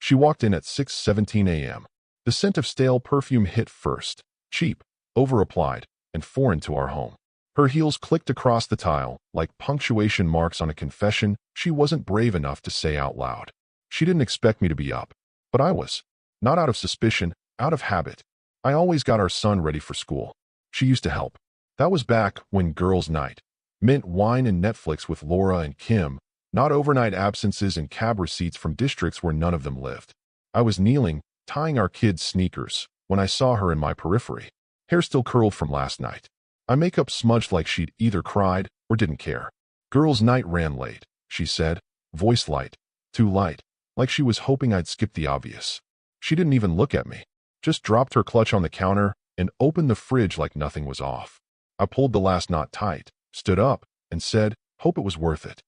She walked in at 6:17 a.m. The scent of stale perfume hit first, cheap, over-applied, and foreign to our home. Her heels clicked across the tile, like punctuation marks on a confession she wasn't brave enough to say out loud. She didn't expect me to be up, but I was. Not out of suspicion, out of habit. I always got our son ready for school. She used to help. That was back when girls' night meant wine and Netflix with Laura and Kim, not overnight absences and cab receipts from districts where none of them lived. I was kneeling, tying our kids' sneakers, when I saw her in my periphery. Hair still curled from last night. Eye makeup smudged like she'd either cried or didn't care. Girls' night ran late, she said, voice light, too light, like she was hoping I'd skip the obvious. She didn't even look at me, just dropped her clutch on the counter and opened the fridge like nothing was off. I pulled the last knot tight, stood up, and said, "Hope it was worth it."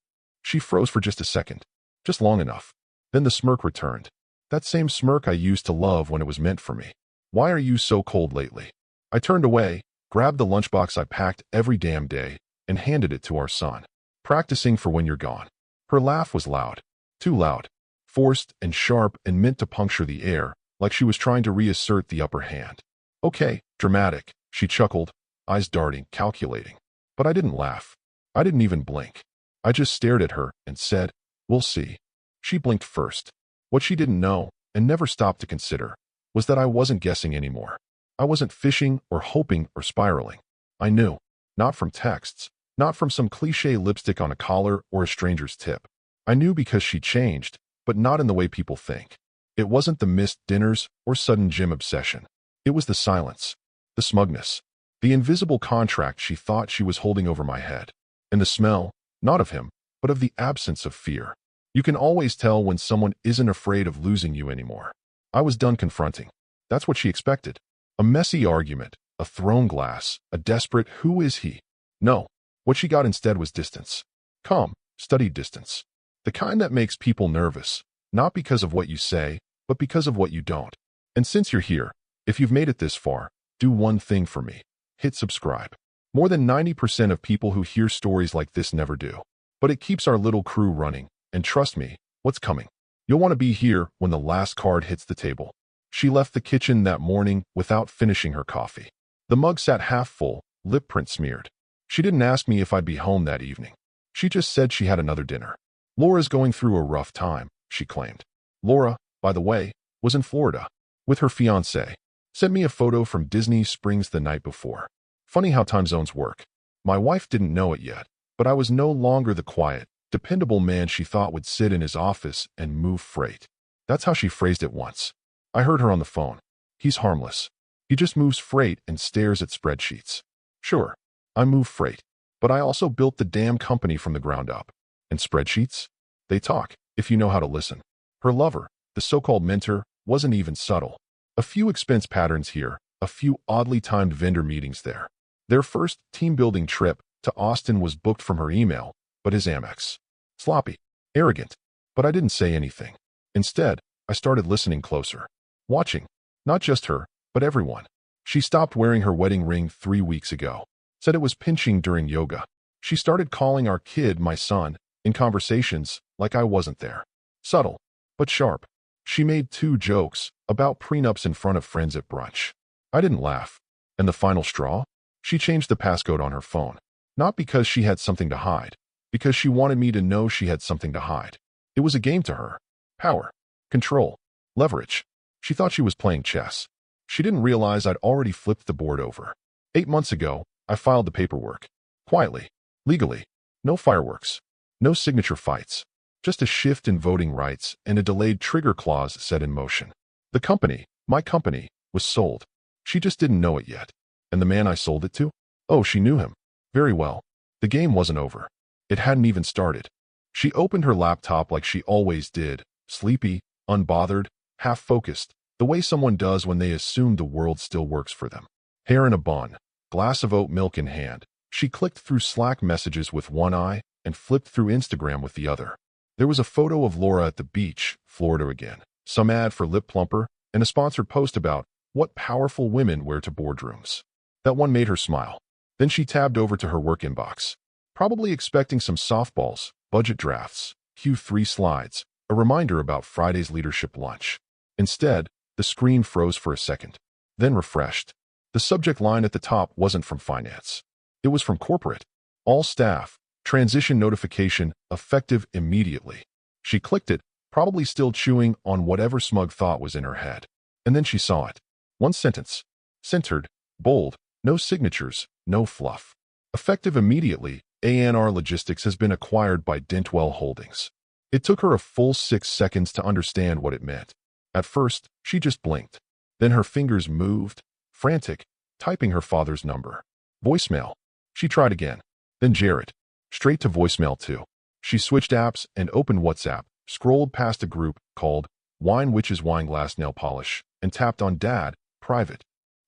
She froze for just a second, just long enough. Then the smirk returned. That same smirk I used to love when it was meant for me. "Why are you so cold lately?" I turned away, grabbed the lunchbox I packed every damn day, and handed it to our son. "Practicing for when you're gone." Her laugh was loud. Too loud. Forced and sharp and meant to puncture the air, like she was trying to reassert the upper hand. "Okay, dramatic," she chuckled, eyes darting, calculating. But I didn't laugh. I didn't even blink. I just stared at her and said, "We'll see." She blinked first. What she didn't know, and never stopped to consider, was that I wasn't guessing anymore. I wasn't fishing or hoping or spiraling. I knew. Not from texts, not from some cliché lipstick on a collar or a stranger's tip. I knew because she changed, but not in the way people think. It wasn't the missed dinners or sudden gym obsession. It was the silence, the smugness, the invisible contract she thought she was holding over my head, and the smell, not of him, but of the absence of fear. You can always tell when someone isn't afraid of losing you anymore. I was done confronting. That's what she expected. A messy argument, a thrown glass, a desperate "who is he?" No, what she got instead was distance. Calm, studied distance. The kind that makes people nervous, not because of what you say, but because of what you don't. And since you're here, if you've made it this far, do one thing for me. Hit subscribe. More than 90% of people who hear stories like this never do. But it keeps our little crew running, and trust me, what's coming? You'll want to be here when the last card hits the table. She left the kitchen that morning without finishing her coffee. The mug sat half full, lip print smeared. She didn't ask me if I'd be home that evening. She just said she had another dinner. "Laura's going through a rough time," she claimed. Laura, by the way, was in Florida with her fiancé. Sent me a photo from Disney Springs the night before. Funny how time zones work. My wife didn't know it yet, but I was no longer the quiet, dependable man she thought would sit in his office and move freight. That's how she phrased it once. I heard her on the phone. "He's harmless. He just moves freight and stares at spreadsheets." Sure, I move freight, but I also built the damn company from the ground up. And spreadsheets? They talk, if you know how to listen. Her lover, the so-called mentor, wasn't even subtle. A few expense patterns here, a few oddly timed vendor meetings there. Their first team-building trip to Austin was booked from her email, but his Amex. Sloppy, arrogant, but I didn't say anything. Instead, I started listening closer. Watching. Not just her, but everyone. She stopped wearing her wedding ring 3 weeks ago. Said it was pinching during yoga. She started calling our kid my son, in conversations, like I wasn't there. Subtle, but sharp. She made 2 jokes about prenups in front of friends at brunch. I didn't laugh. And the final straw? She changed the passcode on her phone. Not because she had something to hide, because she wanted me to know she had something to hide. It was a game to her. Power. Control. Leverage. She thought she was playing chess. She didn't realize I'd already flipped the board over. 8 months ago, I filed the paperwork. Quietly. Legally. No fireworks. No signature fights. Just a shift in voting rights and a delayed trigger clause set in motion. The company, my company, was sold. She just didn't know it yet. And the man I sold it to? Oh, she knew him. Very well. The game wasn't over. It hadn't even started. She opened her laptop like she always did, sleepy, unbothered, half-focused, the way someone does when they assume the world still works for them. Hair in a bun, glass of oat milk in hand. She clicked through Slack messages with one eye and flipped through Instagram with the other. There was a photo of Laura at the beach, Florida again, some ad for Lip Plumper, and a sponsored post about what powerful women wear to boardrooms. That one made her smile. Then she tabbed over to her work inbox, probably expecting some softballs, budget drafts, Q3 slides, a reminder about Friday's leadership lunch. Instead, the screen froze for a second, then refreshed. The subject line at the top wasn't from finance. It was from corporate. All staff, transition notification, effective immediately. She clicked it, probably still chewing on whatever smug thought was in her head. And then she saw it. One sentence. Centered, bold, no signatures, no fluff. Effective immediately, ANR Logistics has been acquired by Dentwell Holdings. It took her a full 6 seconds to understand what it meant. At first, she just blinked. Then her fingers moved, frantic, typing her father's number. Voicemail. She tried again. Then Jared. Straight to voicemail too. She switched apps and opened WhatsApp, scrolled past a group called Wine Witches Wineglass Nail Polish, and tapped on Dad, private.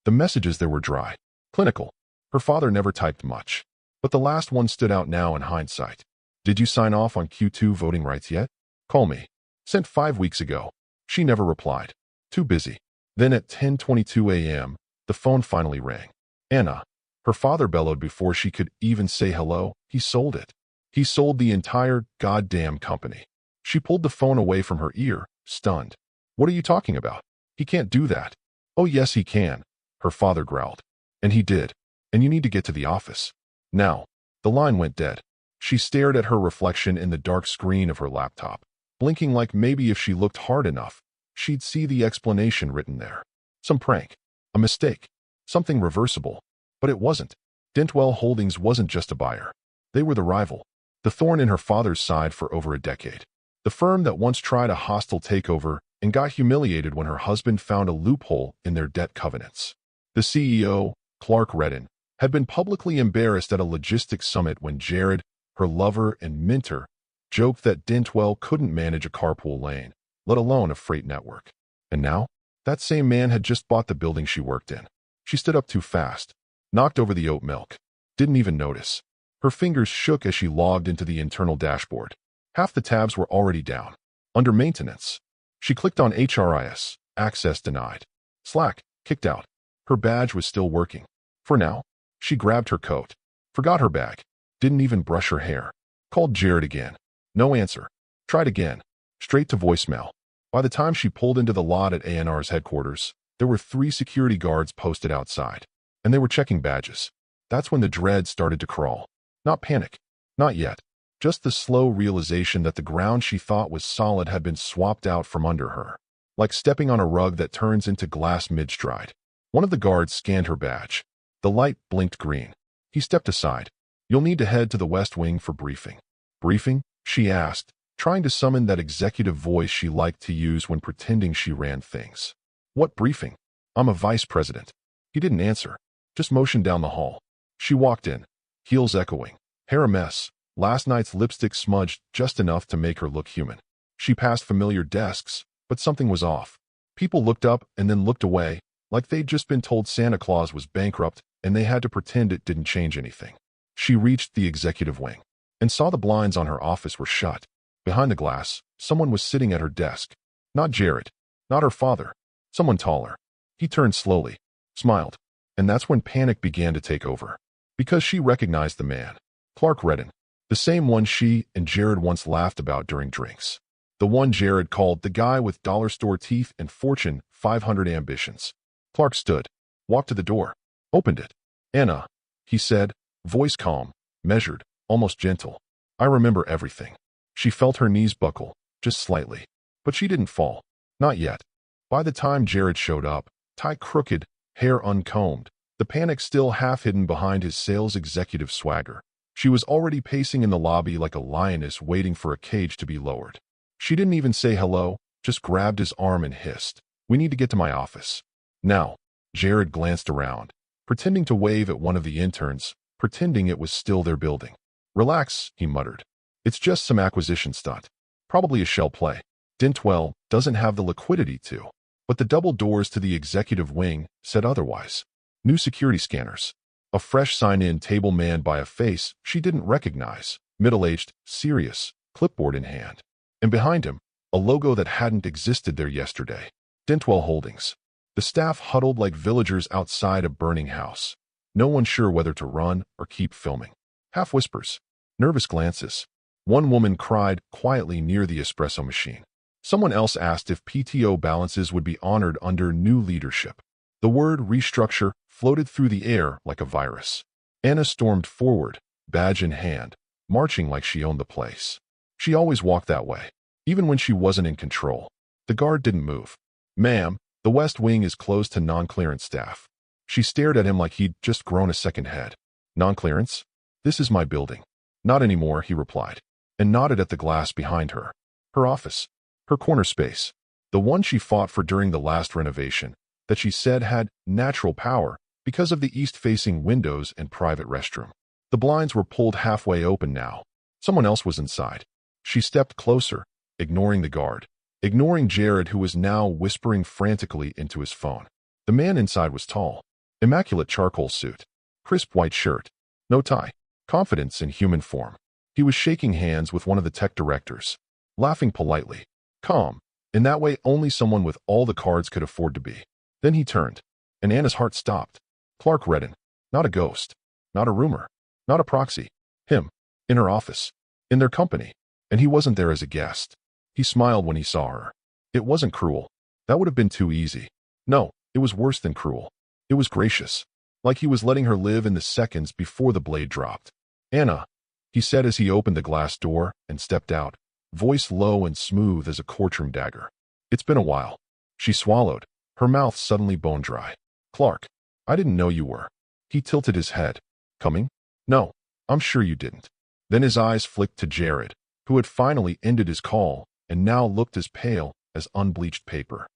The messages there were dry, clinical. Her father never typed much. But the last one stood out now in hindsight. Did you sign off on Q2 voting rights yet? Call me. Sent 5 weeks ago. She never replied. Too busy. Then at 10:22 a.m., the phone finally rang. Anna. Her father bellowed before she could even say hello. He sold it. He sold the entire goddamn company. She pulled the phone away from her ear, stunned. What are you talking about? He can't do that. Oh yes he can, her father growled. And he did. And you need to get to the office. Now. The line went dead. She stared at her reflection in the dark screen of her laptop, blinking like maybe if she looked hard enough, she'd see the explanation written there. Some prank. A mistake. Something reversible. But it wasn't. Dentwell Holdings wasn't just a buyer. They were the rival. The thorn in her father's side for over a decade. The firm that once tried a hostile takeover and got humiliated when her husband found a loophole in their debt covenants. The CEO, Clark Redden, had been publicly embarrassed at a logistics summit when Jared, her lover and mentor, joked that Dentwell couldn't manage a carpool lane, let alone a freight network. And now, that same man had just bought the building she worked in. She stood up too fast, knocked over the oat milk, didn't even notice. Her fingers shook as she logged into the internal dashboard. Half the tabs were already down. Under maintenance. She clicked on HRIS, access denied. Slack, kicked out. Her badge was still working. For now. She grabbed her coat. Forgot her bag. Didn't even brush her hair. Called Jared again. No answer. Tried again. Straight to voicemail. By the time she pulled into the lot at ANR's headquarters, there were 3 security guards posted outside. And they were checking badges. That's when the dread started to crawl. Not panic. Not yet. Just the slow realization that the ground she thought was solid had been swapped out from under her. Like stepping on a rug that turns into glass mid-stride. One of the guards scanned her badge. The light blinked green. He stepped aside. You'll need to head to the West Wing for briefing. Briefing? She asked, trying to summon that executive voice she liked to use when pretending she ran things. What briefing? I'm a vice president. He didn't answer. Just motioned down the hall. She walked in, heels echoing, hair a mess, last night's lipstick smudged just enough to make her look human. She passed familiar desks, but something was off. People looked up and then looked away, like they'd just been told Santa Claus was bankrupt and they had to pretend it didn't change anything. She reached the executive wing and saw the blinds on her office were shut. Behind the glass, someone was sitting at her desk. Not Jared, not her father, someone taller. He turned slowly, smiled, and that's when panic began to take over. Because she recognized the man, Clark Redden, the same one she and Jared once laughed about during drinks. The one Jared called the guy with dollar store teeth and Fortune 500 ambitions. Clark stood, walked to the door, opened it. Anna, he said, voice calm, measured, almost gentle. I remember everything. She felt her knees buckle, just slightly. But she didn't fall. Not yet. By the time Jared showed up, tie crooked, hair uncombed, the panic still half hidden behind his sales executive swagger, she was already pacing in the lobby like a lioness waiting for a cage to be lowered. She didn't even say hello, just grabbed his arm and hissed, "We need to get to my office." Now, Jared glanced around, pretending to wave at one of the interns, pretending it was still their building. "Relax," he muttered. "It's just some acquisition stunt. Probably a shell play. Dentwell doesn't have the liquidity to." But the double doors to the executive wing said otherwise. New security scanners. A fresh sign-in table manned by a face she didn't recognize, middle-aged, serious, clipboard in hand. And behind him, a logo that hadn't existed there yesterday. Dentwell Holdings. The staff huddled like villagers outside a burning house. No one sure whether to run or keep filming. Half whispers. Nervous glances. One woman cried quietly near the espresso machine. Someone else asked if PTO balances would be honored under new leadership. The word restructure floated through the air like a virus. Anna stormed forward, badge in hand, marching like she owned the place. She always walked that way, even when she wasn't in control. The guard didn't move. "Ma'am, the West Wing is closed to non-clearance staff." She stared at him like he'd just grown a second head. "Non-clearance? This is my building." "Not anymore," he replied, and nodded at the glass behind her. Her office. Her corner space. The one she fought for during the last renovation, that she said had natural power because of the east-facing windows and private restroom. The blinds were pulled halfway open now. Someone else was inside. She stepped closer, ignoring the guard, ignoring Jared, who was now whispering frantically into his phone. The man inside was tall, immaculate charcoal suit, crisp white shirt, no tie, confidence in human form. He was shaking hands with one of the tech directors, laughing politely, calm, in that way only someone with all the cards could afford to be. Then he turned, and Anna's heart stopped. Clark Redden, not a ghost, not a rumor, not a proxy. Him, in her office, in their company, and he wasn't there as a guest. He smiled when he saw her. It wasn't cruel. That would have been too easy. No, it was worse than cruel. It was gracious, like he was letting her live in the seconds before the blade dropped. "Anna," he said as he opened the glass door and stepped out, voice low and smooth as a courtroom dagger. "It's been a while." She swallowed, her mouth suddenly bone dry. "Clark, I didn't know you were." He tilted his head. "Coming?" "No, I'm sure you didn't." Then his eyes flicked to Jared, who had finally ended his call and now looked as pale as unbleached paper.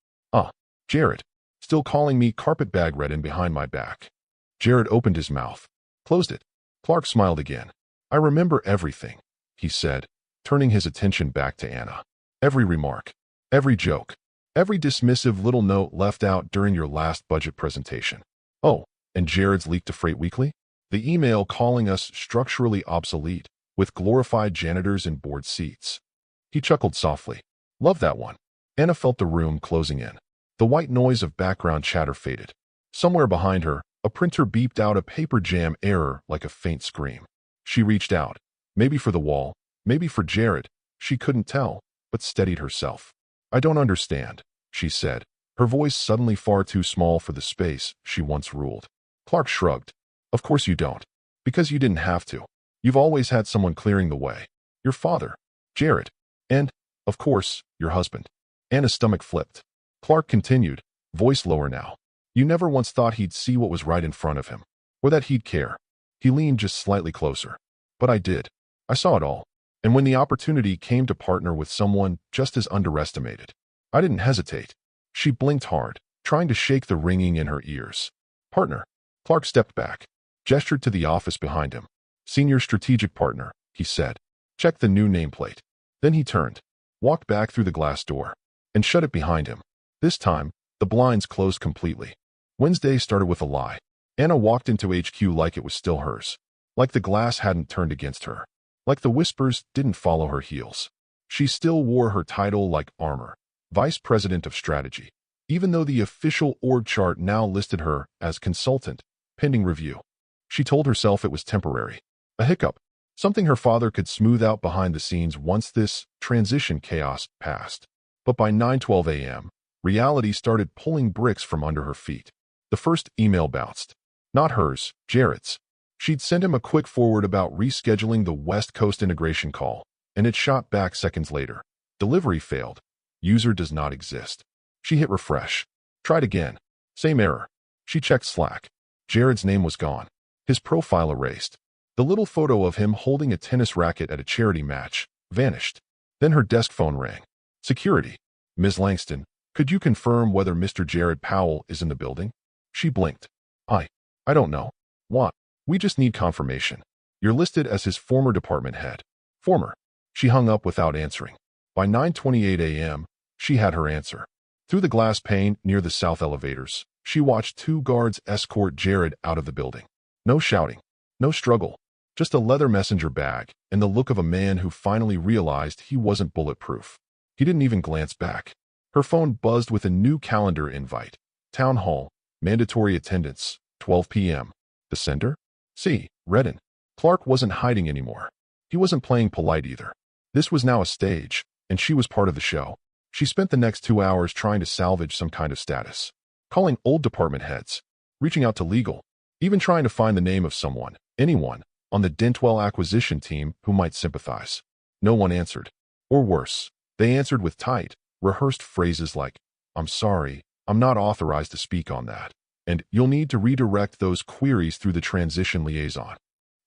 Jared, still calling me carpetbag Redden behind my back." Jared opened his mouth, closed it. Clark smiled again. "I remember everything," he said, turning his attention back to Anna. "Every remark, every joke, every dismissive little note left out during your last budget presentation. Oh, and Jared's leaked to Freight Weekly? The email calling us structurally obsolete, with glorified janitors in board seats." He chuckled softly. "Love that one." Anna felt the room closing in. The white noise of background chatter faded. Somewhere behind her, a printer beeped out a paper jam error like a faint scream. She reached out, maybe for the wall, maybe for Jared. She couldn't tell, but steadied herself. "I don't understand," she said, her voice suddenly far too small for the space she once ruled. Clark shrugged. "Of course you don't. Because you didn't have to. You've always had someone clearing the way. Your father, Jared, and, of course, your husband." Anna's stomach flipped. Clark continued, voice lower now. "You never once thought he'd see what was right in front of him, or that he'd care." He leaned just slightly closer. "But I did. I saw it all. And when the opportunity came to partner with someone just as underestimated, I didn't hesitate." She blinked hard, trying to shake the ringing in her ears. "Partner." Clark stepped back, gestured to the office behind him. "Senior strategic partner," he said. "Check the new nameplate." Then he turned, walked back through the glass door, and shut it behind him. This time, the blinds closed completely. Wednesday started with a lie. Anna walked into HQ like it was still hers, like the glass hadn't turned against her, like the whispers didn't follow her heels. She still wore her title like armor, Vice President of Strategy, even though the official org chart now listed her as consultant, pending review. She told herself it was temporary, a hiccup, something her father could smooth out behind the scenes once this transition chaos passed. But by 9:12 a.m., reality started pulling bricks from under her feet. The first email bounced. Not hers, Jared's. She'd sent him a quick forward about rescheduling the West Coast integration call, and it shot back seconds later. "Delivery failed. User does not exist." She hit refresh. Tried again. Same error. She checked Slack. Jared's name was gone. His profile erased. The little photo of him holding a tennis racket at a charity match vanished. Then her desk phone rang. "Security. Ms. Langston, could you confirm whether Mr. Jared Powell is in the building?" She blinked. I don't know. What? We just need confirmation. You're listed as his former department head." "Former." She hung up without answering. By 9:28 a.m., she had her answer. Through the glass pane near the south elevators, she watched two guards escort Jared out of the building. No shouting, no struggle, just a leather messenger bag and the look of a man who finally realized he wasn't bulletproof. He didn't even glance back. Her phone buzzed with a new calendar invite. Town Hall, mandatory attendance, 12 p.m. The sender? C. Redden. Clark wasn't hiding anymore. He wasn't playing polite either. This was now a stage, and she was part of the show. She spent the next 2 hours trying to salvage some kind of status, calling old department heads, reaching out to legal, even trying to find the name of someone, anyone, on the Dentwell acquisition team who might sympathize. No one answered. Or worse, they answered with tight, rehearsed phrases like, "I'm sorry, I'm not authorized to speak on that," and "you'll need to redirect those queries through the transition liaison."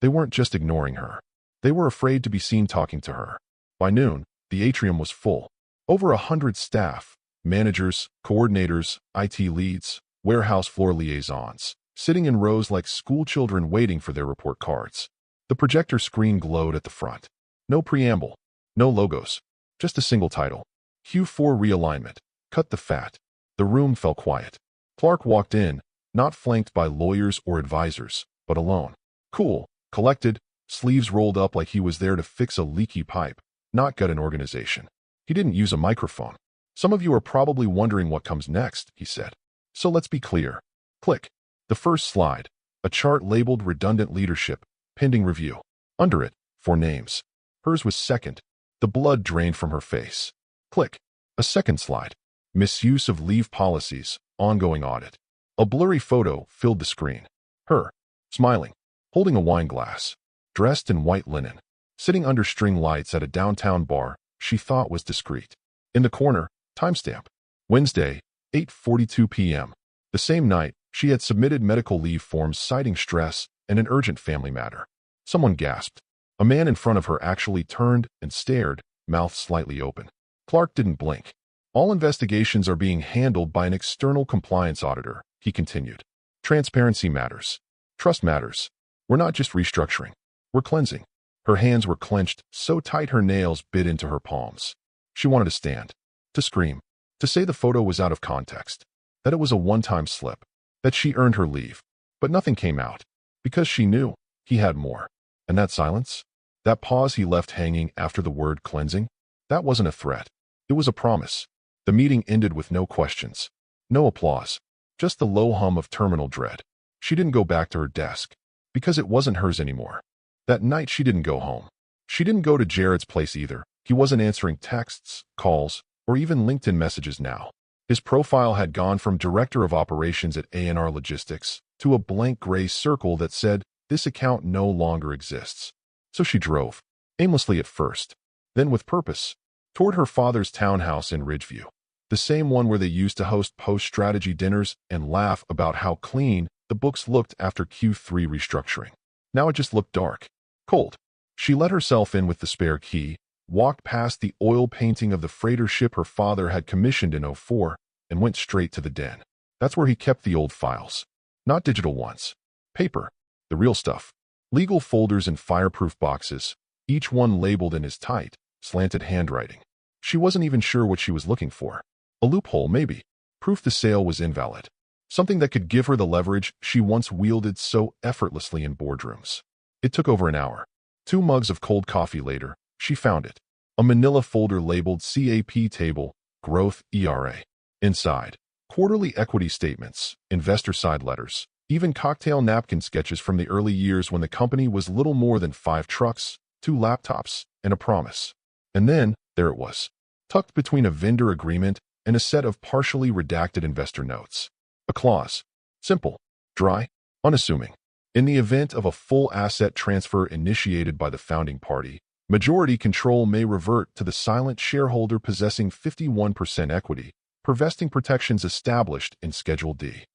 They weren't just ignoring her. They were afraid to be seen talking to her. By noon, the atrium was full. Over 100 staff, managers, coordinators, IT leads, warehouse floor liaisons, sitting in rows like schoolchildren waiting for their report cards. The projector screen glowed at the front. No preamble, no logos, just a single title. Q4 realignment. Cut the fat. The room fell quiet. Clark walked in, not flanked by lawyers or advisors, but alone. Cool, collected, sleeves rolled up like he was there to fix a leaky pipe, not gut an organization. He didn't use a microphone. "Some of you are probably wondering what comes next," he said. "So let's be clear." Click. The first slide. A chart labeled redundant leadership, pending review. Under it, 4 names. Hers was second. The blood drained from her face. Click. A second slide. Misuse of leave policies, ongoing audit. A blurry photo filled the screen. Her, smiling, holding a wine glass, dressed in white linen, sitting under string lights at a downtown bar she thought was discreet. In the corner, timestamp. Wednesday, 8:42 p.m. The same night, she had submitted medical leave forms citing stress and an urgent family matter. Someone gasped. A man in front of her actually turned and stared, mouth slightly open. Clark didn't blink. "All investigations are being handled by an external compliance auditor," he continued. "Transparency matters. Trust matters. We're not just restructuring. We're cleansing." Her hands were clenched so tight her nails bit into her palms. She wanted to stand, to scream, to say the photo was out of context, that it was a one-time slip, that she earned her leave. But nothing came out, because she knew he had more. And that silence, that pause he left hanging after the word cleansing, that wasn't a threat. It was a promise. The meeting ended with no questions, no applause, just the low hum of terminal dread. She didn't go back to her desk, because it wasn't hers anymore. That night she didn't go home. She didn't go to Jared's place either. He wasn't answering texts, calls, or even LinkedIn messages now. His profile had gone from Director of Operations at A&R Logistics to a blank gray circle that said, "This account no longer exists." So she drove, aimlessly at first, then with purpose, toward her father's townhouse in Ridgeview, the same one where they used to host post-strategy dinners and laugh about how clean the books looked after Q3 restructuring. Now it just looked dark. Cold. She let herself in with the spare key, walked past the oil painting of the freighter ship her father had commissioned in '04, and went straight to the den. That's where he kept the old files. Not digital ones. Paper. The real stuff. Legal folders in fireproof boxes, each one labeled in his tight, slanted handwriting. She wasn't even sure what she was looking for. A loophole, maybe. Proof the sale was invalid. Something that could give her the leverage she once wielded so effortlessly in boardrooms. It took over an hour. 2 mugs of cold coffee later, she found it. A manila folder labeled CAP table, growth ERA. Inside, quarterly equity statements, investor side letters, even cocktail napkin sketches from the early years when the company was little more than 5 trucks, 2 laptops, and a promise. And then, there it was, tucked between a vendor agreement and a set of partially redacted investor notes. A clause. Simple, dry, unassuming. In the event of a full asset transfer initiated by the founding party, majority control may revert to the silent shareholder possessing 51% equity, per vesting protections established in Schedule D.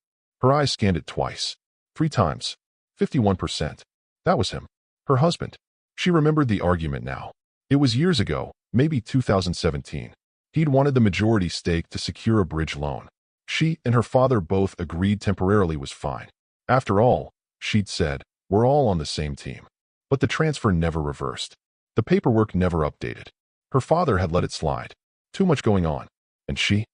Her eyes scanned it twice, 3 times. 51%. That was him. Her husband. She remembered the argument now. It was years ago, maybe 2017. He'd wanted the majority stake to secure a bridge loan. She and her father both agreed temporarily was fine. After all, she'd said, we're all on the same team. But the transfer never reversed. The paperwork never updated. Her father had let it slide. Too much going on. And she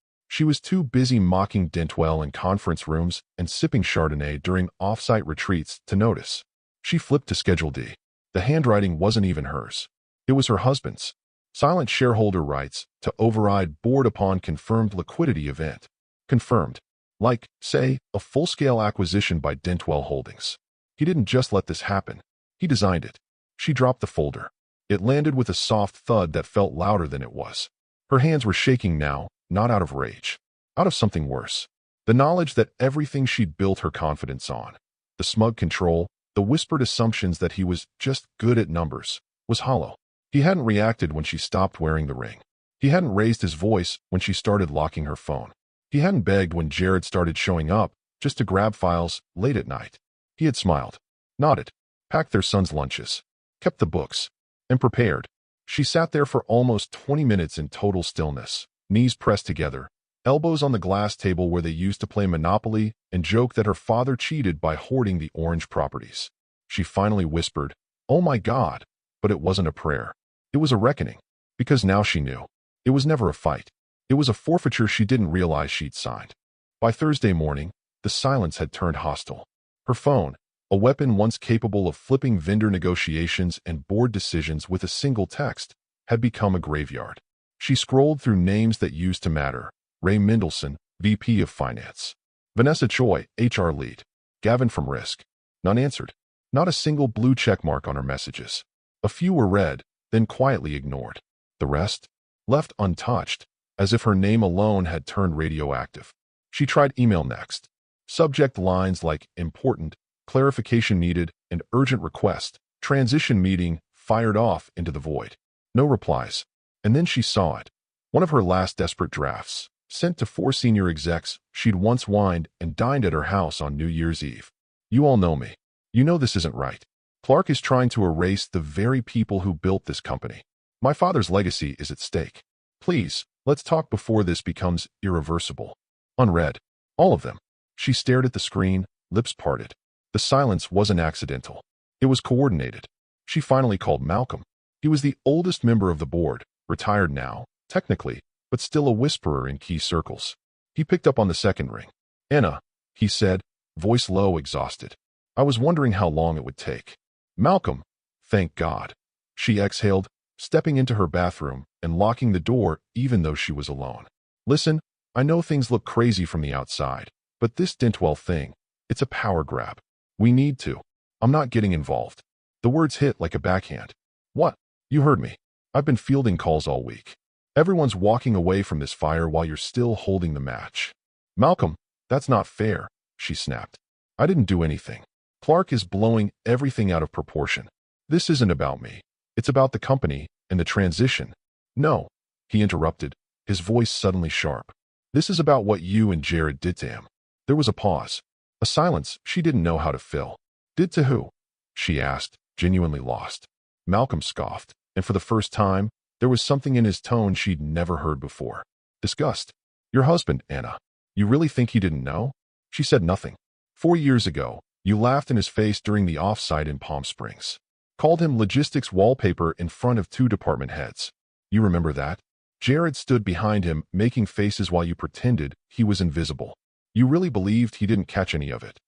was too busy mocking Dentwell in conference rooms and sipping Chardonnay during off-site retreats to notice. She flipped to Schedule D. The handwriting wasn't even hers. It was her husband's. Silent shareholder rights to override board upon confirmed liquidity event. Confirmed. Like, say, a full-scale acquisition by Dentwell Holdings. He didn't just let this happen. He designed it. She dropped the folder. It landed with a soft thud that felt louder than it was. Her hands were shaking now, not out of rage, out of something worse. The knowledge that everything she'd built her confidence on, the smug control, the whispered assumptions that he was just good at numbers, was hollow. He hadn't reacted when she stopped wearing the ring. He hadn't raised his voice when she started locking her phone. He hadn't begged when Jared started showing up just to grab files late at night. He had smiled, nodded, packed their son's lunches, kept the books, and prepared. She sat there for almost 20 minutes in total stillness, knees pressed together, elbows on the glass table where they used to play Monopoly and joke that her father cheated by hoarding the orange properties. She finally whispered, "Oh my God," but it wasn't a prayer. It was a reckoning, because now she knew. It was never a fight. It was a forfeiture she didn't realize she'd signed. By Thursday morning, the silence had turned hostile. Her phone, a weapon once capable of flipping vendor negotiations and board decisions with a single text, had become a graveyard. She scrolled through names that used to matter. Ray Mendelson, VP of Finance. Vanessa Choi, HR lead. Gavin from Risk. None answered. Not a single blue checkmark on her messages. A few were read, then quietly ignored. The rest? Left untouched, as if her name alone had turned radioactive. She tried email next. Subject lines like important, clarification needed, and urgent request, transition meeting, fired off into the void. No replies. And then she saw it. One of her last desperate drafts, sent to 4 senior execs she'd once wined and dined at her house on New Year's Eve. "You all know me. You know this isn't right. Clark is trying to erase the very people who built this company. My father's legacy is at stake. Please, let's talk before this becomes irreversible." Unread. All of them. She stared at the screen, lips parted. The silence wasn't accidental. It was coordinated. She finally called Malcolm. He was the oldest member of the board, retired now, technically, but still a whisperer in key circles. He picked up on the second ring. "Anna," he said, voice low, exhausted. "I was wondering how long it would take." "Malcolm, thank God." She exhaled, stepping into her bathroom and locking the door even though she was alone. "Listen, I know things look crazy from the outside, but this Dentwell thing, it's a power grab. We need to. I'm not getting involved." The words hit like a backhand. "What? You heard me. I've been fielding calls all week. Everyone's walking away from this fire while you're still holding the match." "Malcolm, that's not fair," she snapped. "I didn't do anything. Clark is blowing everything out of proportion. This isn't about me. It's about the company and the transition." "No," he interrupted, his voice suddenly sharp. "This is about what you and Jared did to him." There was a pause, a silence she didn't know how to fill. "Did to who?" she asked, genuinely lost. Malcolm scoffed, and for the first time, there was something in his tone she'd never heard before. "Disgust. Your husband, Anna. You really think he didn't know?" She said nothing. 4 years ago, you laughed in his face during the offsite in Palm Springs. Called him logistics wallpaper in front of 2 department heads. You remember that? Jared stood behind him, making faces while you pretended he was invisible. You really believed he didn't catch any of it.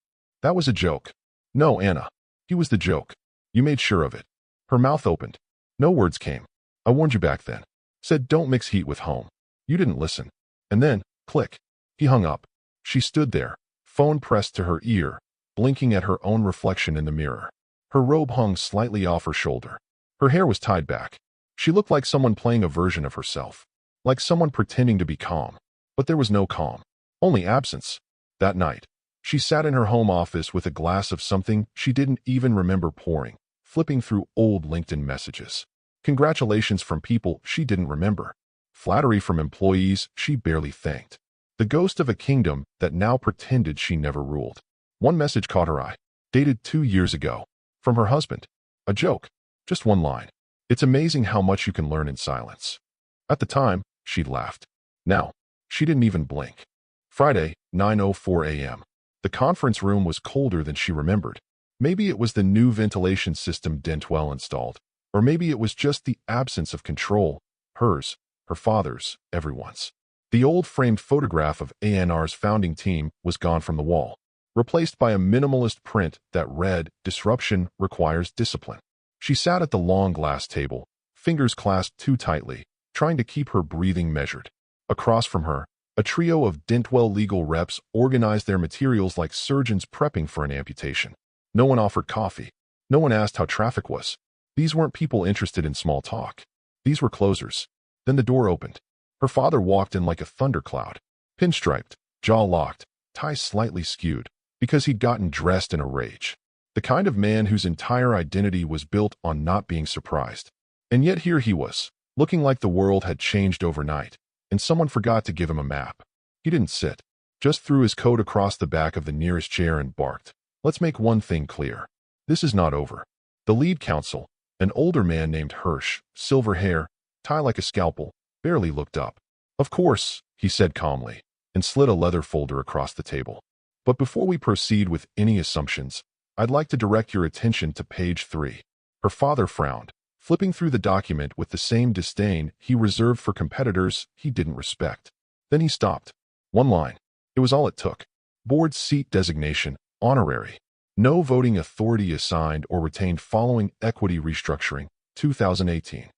That was a joke. No, Anna. He was the joke. You made sure of it. Her mouth opened. No words came. "I warned you back then. Said don't mix heat with home. You didn't listen." And then, click. He hung up. She stood there, phone pressed to her ear, blinking at her own reflection in the mirror. Her robe hung slightly off her shoulder. Her hair was tied back. She looked like someone playing a version of herself. Like someone pretending to be calm. But there was no calm. Only absence. That night, she sat in her home office with a glass of something she didn't even remember pouring, flipping through old LinkedIn messages. Congratulations from people she didn't remember. Flattery from employees she barely thanked. The ghost of a kingdom that now pretended she never ruled. One message caught her eye. Dated 2 years ago. From her husband. A joke. Just one line. "It's amazing how much you can learn in silence." At the time, she'd laughed. Now, she didn't even blink. Friday, 9:04 a.m. The conference room was colder than she remembered. Maybe it was the new ventilation system Dentwell installed. Or maybe it was just the absence of control. Hers, her father's, everyone's. The old framed photograph of ANR's founding team was gone from the wall, replaced by a minimalist print that read, "Disruption requires discipline." She sat at the long glass table, fingers clasped too tightly, trying to keep her breathing measured. Across from her, a trio of Dentwell legal reps organized their materials like surgeons prepping for an amputation. No one offered coffee. No one asked how traffic was. These weren't people interested in small talk. These were closers. Then the door opened. Her father walked in like a thundercloud, pinstriped, jaw locked, tie slightly skewed, because he'd gotten dressed in a rage. The kind of man whose entire identity was built on not being surprised. And yet here he was, looking like the world had changed overnight, and someone forgot to give him a map. He didn't sit, just threw his coat across the back of the nearest chair and barked, "Let's make one thing clear. This is not over." The lead counsel, an older man named Hirsch, silver hair, tie like a scalpel, barely looked up. "Of course," he said calmly, and slid a leather folder across the table. "But before we proceed with any assumptions, I'd like to direct your attention to page 3. Her father frowned, flipping through the document with the same disdain he reserved for competitors he didn't respect. Then he stopped. One line. It was all it took. Board seat designation, honorary. No voting authority assigned or retained following equity restructuring, 2018.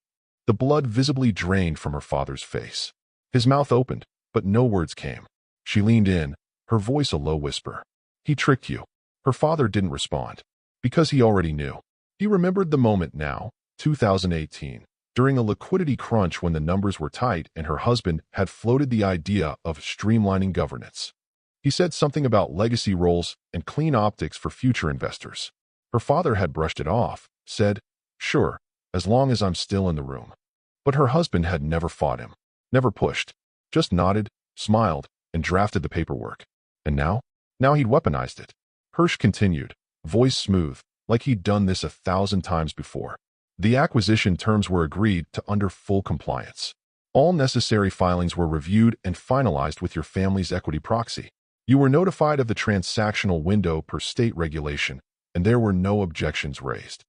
The blood visibly drained from her father's face. His mouth opened, but no words came. She leaned in, her voice a low whisper. "He tricked you." Her father didn't respond, because he already knew. He remembered the moment now, 2018, during a liquidity crunch when the numbers were tight and her husband had floated the idea of streamlining governance. He said something about legacy roles and clean optics for future investors. Her father had brushed it off, said, "Sure, as long as I'm still in the room." But her husband had never fought him, never pushed, just nodded, smiled, and drafted the paperwork. And now? Now he'd weaponized it. Hirsch continued, voice smooth, like he'd done this 1,000 times before. The acquisition terms were agreed to under full compliance. All necessary filings were reviewed and finalized with your family's equity proxy. You were notified of the transactional window per state regulation, and there were no objections raised.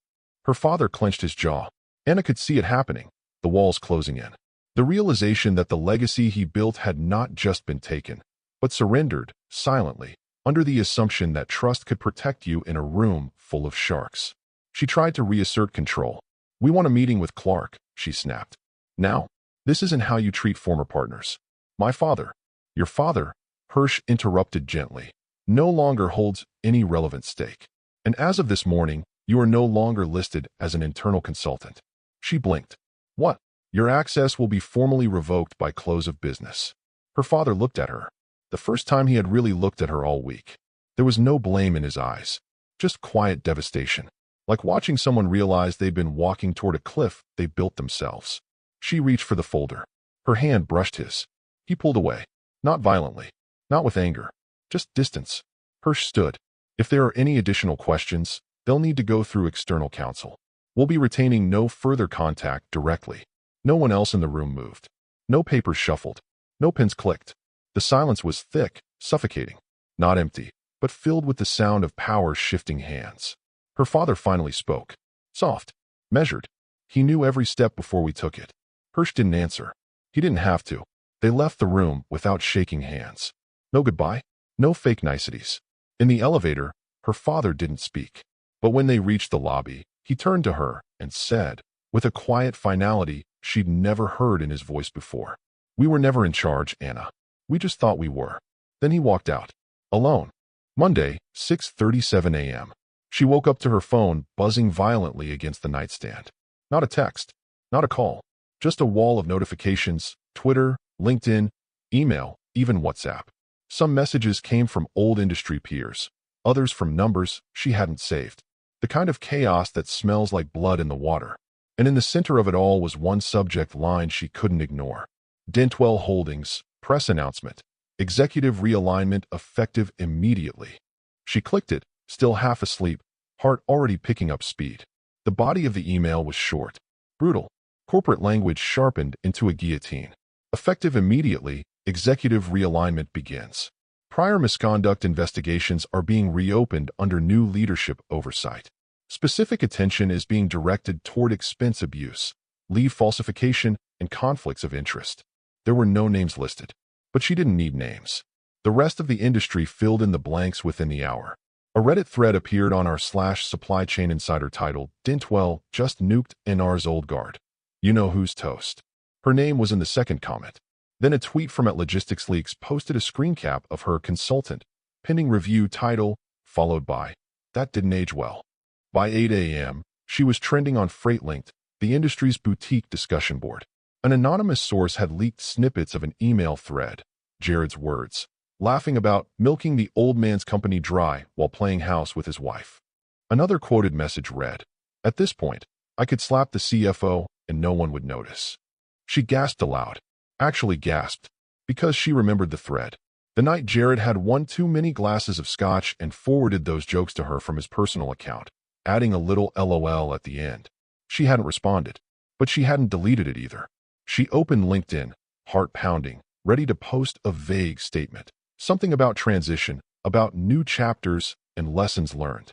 Her father clenched his jaw. Anna could see it happening, the walls closing in. The realization that the legacy he built had not just been taken, but surrendered, silently, under the assumption that trust could protect you in a room full of sharks. She tried to reassert control. "We want a meeting with Clark," she snapped. "Now, this isn't how you treat former partners. My father, your father," Hirsch interrupted gently, "no longer holds any relevant stake. And as of this morning, you are no longer listed as an internal consultant." She blinked. "What? Your access will be formally revoked by close of business." Her father looked at her. The first time he had really looked at her all week. There was no blame in his eyes, just quiet devastation, like watching someone realize they'd been walking toward a cliff they built themselves. She reached for the folder. Her hand brushed his. He pulled away, not violently, not with anger, just distance. Hirsch stood. "If there are any additional questions, they'll need to go through external counsel. We'll be retaining no further contact directly." No one else in the room moved. No papers shuffled. No pens clicked. The silence was thick, suffocating, not empty, but filled with the sound of power shifting hands. Her father finally spoke. Soft, measured. "He knew every step before we took it." Hirsch didn't answer. He didn't have to. They left the room without shaking hands. No goodbye, no fake niceties. In the elevator, her father didn't speak. But when they reached the lobby, he turned to her and said, with a quiet finality she'd never heard in his voice before, "We were never in charge, Anna. We just thought we were." Then he walked out. Alone. Monday, 6:37 a.m. She woke up to her phone buzzing violently against the nightstand. Not a text, not a call, just a wall of notifications, Twitter, LinkedIn, email, even WhatsApp. Some messages came from old industry peers, others from numbers she hadn't saved. The kind of chaos that smells like blood in the water. And in the center of it all was one subject line she couldn't ignore. Dentwell Holdings, press announcement. Executive realignment effective immediately. She clicked it, still half asleep, heart already picking up speed. The body of the email was short, brutal, corporate language sharpened into a guillotine. Effective immediately, executive realignment begins. Prior misconduct investigations are being reopened under new leadership oversight. Specific attention is being directed toward expense abuse, leave falsification, and conflicts of interest. There were no names listed, but she didn't need names. The rest of the industry filled in the blanks within the hour. A Reddit thread appeared on r/supply chain insider titled, "Dentwell just nuked NR's old guard. You know who's toast." Her name was in the second comment. Then a tweet from @Logistics Leaks posted a screen cap of her consultant, pending review title, followed by, "That didn't age well." By 8 a.m., she was trending on FreightLinked, the industry's boutique discussion board. An anonymous source had leaked snippets of an email thread, Jared's words, laughing about milking the old man's company dry while playing house with his wife. Another quoted message read, "At this point, I could slap the CFO and no one would notice." She gasped aloud. Actually gasped, because she remembered the thread. The night Jared had one too many glasses of scotch and forwarded those jokes to her from his personal account, adding a little LOL at the end. She hadn't responded, but she hadn't deleted it either. She opened LinkedIn, heart pounding, ready to post a vague statement. Something about transition, about new chapters and lessons learned.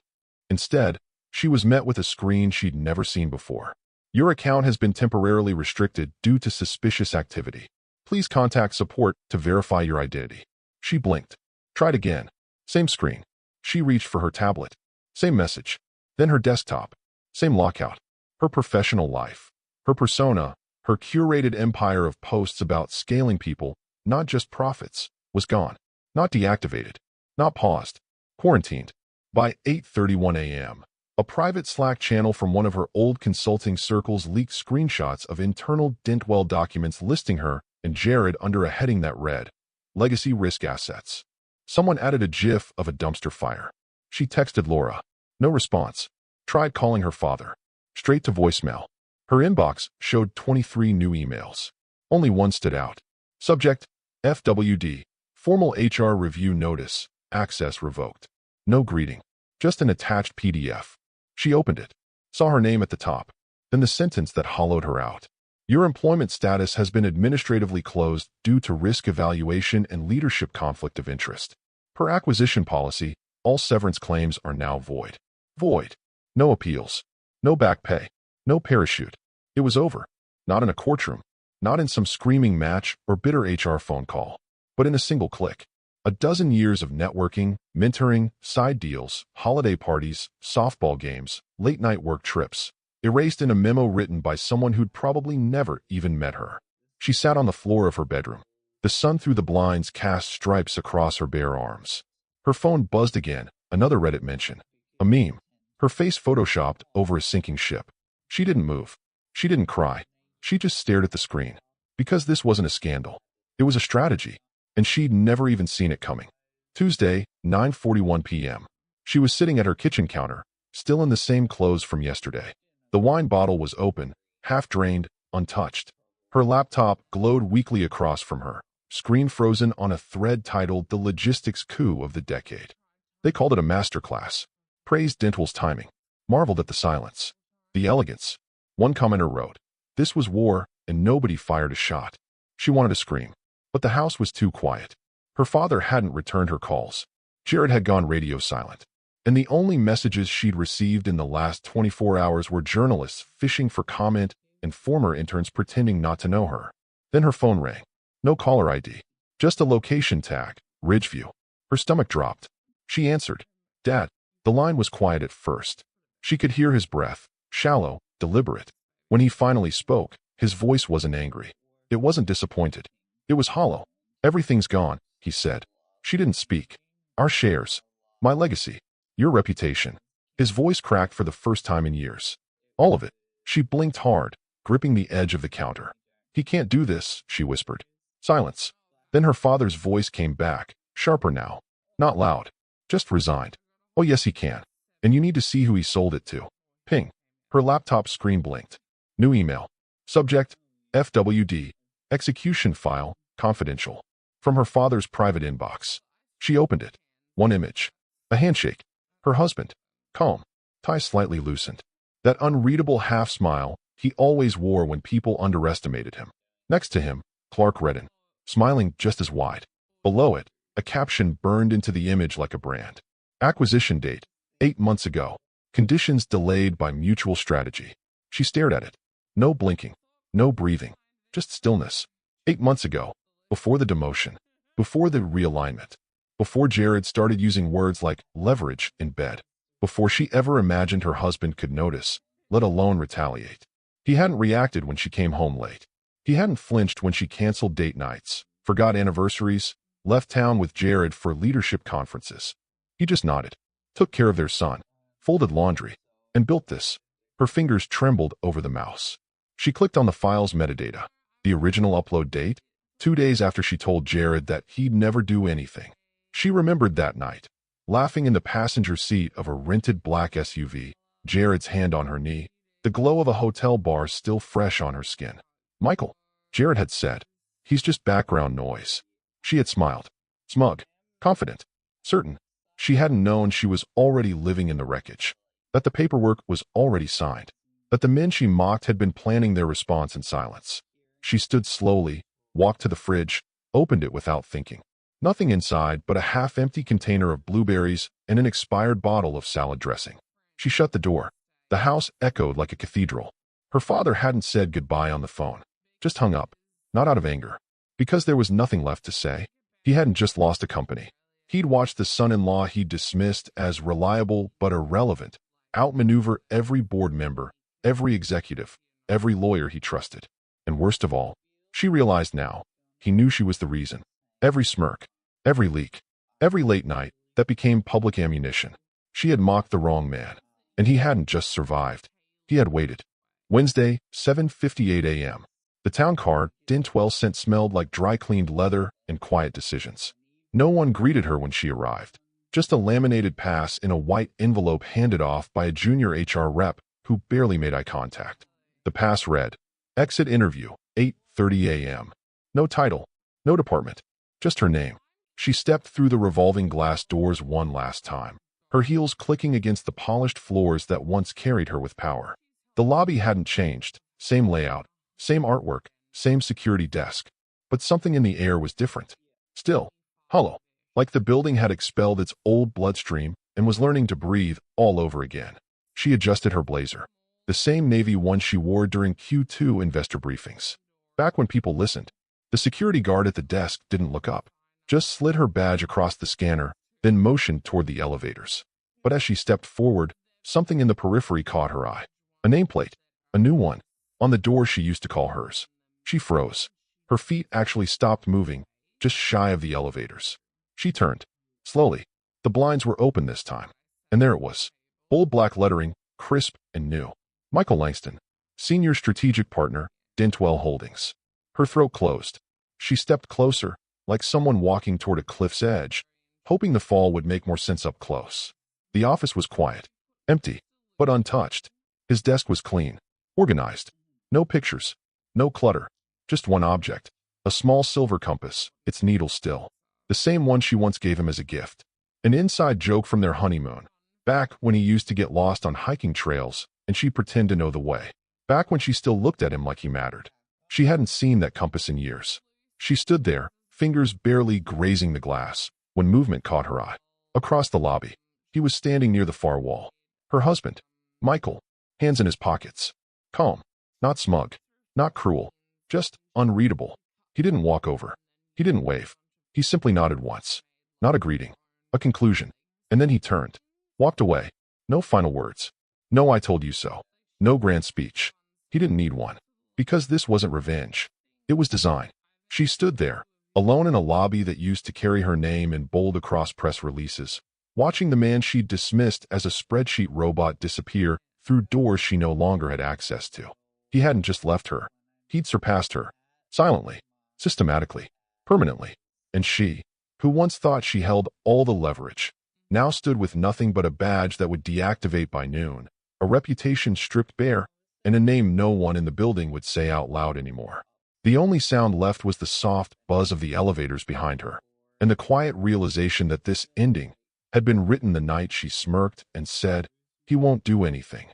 Instead, she was met with a screen she'd never seen before. Your account has been temporarily restricted due to suspicious activity. Please contact support to verify your identity. She blinked. Tried again. Same screen. She reached for her tablet. Same message. Then her desktop. Same lockout. Her professional life. Her persona, her curated empire of posts about scaling people, not just profits, was gone. Not deactivated. Not paused. Quarantined. By 8:31 a.m., a private Slack channel from one of her old consulting circles leaked screenshots of internal Dentwell documents listing her and Jared under a heading that read, Legacy Risk Assets. Someone added a GIF of a dumpster fire. She texted Laura. No response. Tried calling her father. Straight to voicemail. Her inbox showed 23 new emails. Only one stood out. Subject, FWD, Formal HR Review Notice, Access Revoked. No greeting. Just an attached PDF. She opened it. Saw her name at the top. Then the sentence that hollowed her out. Your employment status has been administratively closed due to risk evaluation and leadership conflict of interest. Per acquisition policy, all severance claims are now void. Void. No appeals. No back pay. No parachute. It was over. Not in a courtroom. Not in some screaming match or bitter HR phone call. But in a single click. A dozen years of networking, mentoring, side deals, holiday parties, softball games, late-night work trips, erased in a memo written by someone who'd probably never even met her. She sat on the floor of her bedroom. The sun through the blinds cast stripes across her bare arms. Her phone buzzed again, another Reddit mention. A meme. Her face photoshopped over a sinking ship. She didn't move. She didn't cry. She just stared at the screen. Because this wasn't a scandal. It was a strategy. And she'd never even seen it coming. Tuesday, 9:41 p.m. She was sitting at her kitchen counter, still in the same clothes from yesterday. The wine bottle was open, half drained, untouched. Her laptop glowed weakly across from her, screen frozen on a thread titled The Logistics Coup of the Decade. They called it a masterclass, praised Dentwell's timing, marveled at the silence, the elegance. One commenter wrote, "This was war, and nobody fired a shot." She wanted to scream. But the house was too quiet. Her father hadn't returned her calls. Jared had gone radio silent. And the only messages she'd received in the last 24 hours were journalists fishing for comment and former interns pretending not to know her. Then her phone rang. No caller ID. Just a location tag, Ridgeview. Her stomach dropped. She answered. Dad. The line was quiet at first. She could hear his breath, shallow, deliberate. When he finally spoke, his voice wasn't angry. It wasn't disappointed. It was hollow. Everything's gone, he said. She didn't speak. Our shares. My legacy. Your reputation. His voice cracked for the first time in years. All of it. She blinked hard, gripping the edge of the counter. He can't do this, she whispered. Silence. Then her father's voice came back, sharper now. Not loud. Just resigned. Oh yes he can. And you need to see who he sold it to. Ping. Her laptop screen blinked. New email. Subject, FWD. Execution file, confidential. From her father's private inbox. She opened it. One image. A handshake. Her husband. Calm. Tie slightly loosened. That unreadable half-smile he always wore when people underestimated him. Next to him, Clark Redden. Smiling just as wide. Below it, a caption burned into the image like a brand. Acquisition date. 8 months ago. Conditions delayed by mutual strategy. She stared at it. No blinking. No breathing. Just stillness. 8 months ago, before the demotion, before the realignment, before Jared started using words like leverage in bed, before she ever imagined her husband could notice, let alone retaliate. He hadn't reacted when she came home late. He hadn't flinched when she canceled date nights, forgot anniversaries, left town with Jared for leadership conferences. He just nodded, took care of their son, folded laundry, and built this. Her fingers trembled over the mouse. She clicked on the file's metadata. The original upload date? 2 days after she told Jared that he'd never do anything. She remembered that night, laughing in the passenger seat of a rented black SUV, Jared's hand on her knee, the glow of a hotel bar still fresh on her skin. Michael, Jared had said. He's just background noise. She had smiled. Smug, confident, certain. She hadn't known she was already living in the wreckage, that the paperwork was already signed, that the men she mocked had been planning their response in silence. She stood slowly, walked to the fridge, opened it without thinking. Nothing inside but a half-empty container of blueberries and an expired bottle of salad dressing. She shut the door. The house echoed like a cathedral. Her father hadn't said goodbye on the phone, just hung up, not out of anger, because there was nothing left to say. He hadn't just lost a company. He'd watched the son-in-law he dismissed as reliable but irrelevant outmaneuver every board member, every executive, every lawyer he trusted. And worst of all, she realized now, he knew she was the reason. Every smirk, every leak, every late night that became public ammunition. She had mocked the wrong man, and he hadn't just survived. He had waited. Wednesday, 7:58 a.m. The town car, din-12 scent smelled like dry-cleaned leather and quiet decisions. No one greeted her when she arrived. Just a laminated pass in a white envelope handed off by a junior HR rep who barely made eye contact. The pass read, Exit interview, 8:30 a.m. No title, no department, just her name. She stepped through the revolving glass doors one last time, her heels clicking against the polished floors that once carried her with power. The lobby hadn't changed, same layout, same artwork, same security desk, but something in the air was different. Still, hollow, like the building had expelled its old bloodstream and was learning to breathe all over again. She adjusted her blazer, the same navy one she wore during Q2 investor briefings. Back when people listened, the security guard at the desk didn't look up, just slid her badge across the scanner, then motioned toward the elevators. But as she stepped forward, something in the periphery caught her eye. A nameplate, a new one, on the door she used to call hers. She froze. Her feet actually stopped moving, just shy of the elevators. She turned. Slowly. The blinds were open this time. And there it was. Bold black lettering, crisp and new. Michael Langston, Senior Strategic Partner, Dintwell Holdings. Her throat closed. She stepped closer, like someone walking toward a cliff's edge, hoping the fall would make more sense up close. The office was quiet, empty, but untouched. His desk was clean, organized. No pictures, no clutter, just one object. A small silver compass, its needle still. The same one she once gave him as a gift. An inside joke from their honeymoon. Back when he used to get lost on hiking trails and she'd pretend to know the way. Back when she still looked at him like he mattered. She hadn't seen that compass in years. She stood there, fingers barely grazing the glass, when movement caught her eye. Across the lobby, he was standing near the far wall. Her husband, Michael, hands in his pockets. Calm, not smug, not cruel, just unreadable. He didn't walk over. He didn't wave. He simply nodded once. Not a greeting, a conclusion. And then he turned, walked away. No final words. No I told you so. No grand speech. He didn't need one. Because this wasn't revenge. It was design. She stood there, alone in a lobby that used to carry her name in bold across press releases, watching the man she'd dismissed as a spreadsheet robot disappear through doors she no longer had access to. He hadn't just left her. He'd surpassed her. Silently. Systematically. Permanently. And she, who once thought she held all the leverage, now stood with nothing but a badge that would deactivate by noon, a reputation stripped bare, and a name no one in the building would say out loud anymore. The only sound left was the soft buzz of the elevators behind her, and the quiet realization that this ending had been written the night she smirked and said, he won't do anything.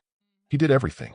He did everything.